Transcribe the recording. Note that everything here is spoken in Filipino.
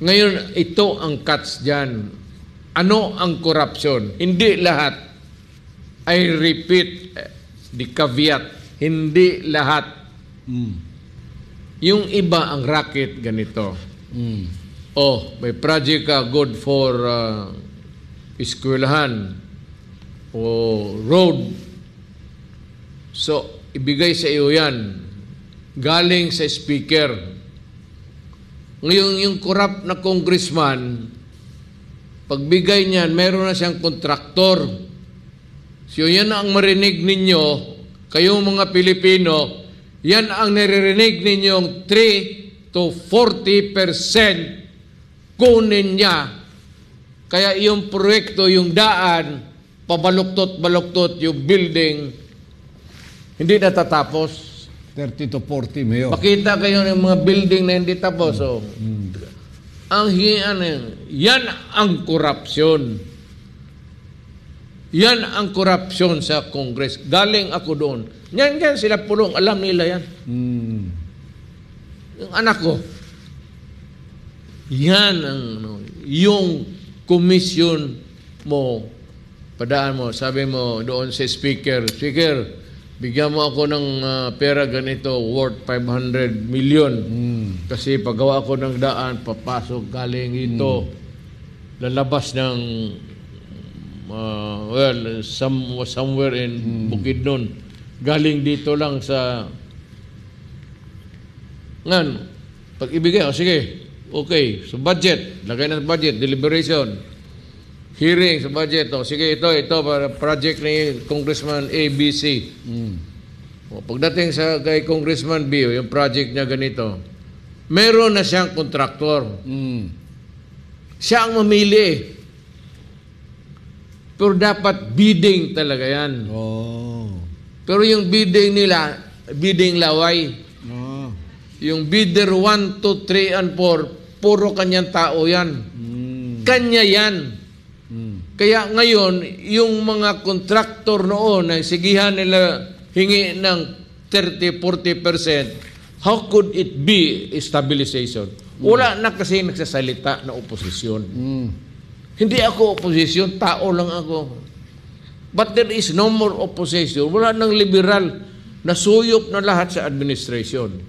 Ngayon, ito ang cuts dyan. Ano ang corruption? Hindi lahat. I repeat, the caveat, hindi lahat. Yung iba ang racket ganito. Oh, may project ka good for eskwelahan o road. So, ibigay sa iyo yan. Galing sa speaker. Ngayon, yung corrupt na congressman, pagbigay niyan, meron na siyang kontraktor. So, yan ang marinig ninyo, kayong mga Pilipino, yan ang naririnig ninyong 3 to 40% kunin niya. Kaya yung proyekto, yung daan, pabaluktot-baluktot yung building, hindi natatapos. 30 to 40, Mayor. Makita kayo ng mga building na hindi tapos. So, ang yan ang korupsyon. Yan ang korupsyon sa Congress. Galing ako doon. Yan sila pulong. Alam nila yan. Yung anak ko. Yan ang yung komisyon mo. Padaan mo. Sabi mo doon sa speaker, Speaker, bigyan mo ako ng pera ganito worth 500 million. Kasi paggawa ko ng daan, papasok galing ito. Lalabas ng somewhere in Bukidnon. Galing dito lang sa ngan. Pag ibigay, sige, okay. So budget, lagay na sa budget, deliberation. Hearing sa budget. Sige, ito para project ni Congressman ABC. Pagdating sa kay Congressman B, yung project niya ganito, meron na siyang kontraktor. Siya ang mamili. Pero dapat bidding talaga yan. Pero yung bidding nila, bidding laway. Yung bidder 1, 2, 3, and 4, puro kanyang tao yan. Kanya yan. Kaya ngayon, yung mga kontraktor noon na sigihan nila hingi ng 30-40%, how could it be stabilization? Wala na kasi nagsasalita na oposisyon. Hindi ako oposisyon, tao lang ako. But there is no more opposition. Wala nang liberal na suyop na lahat sa administration.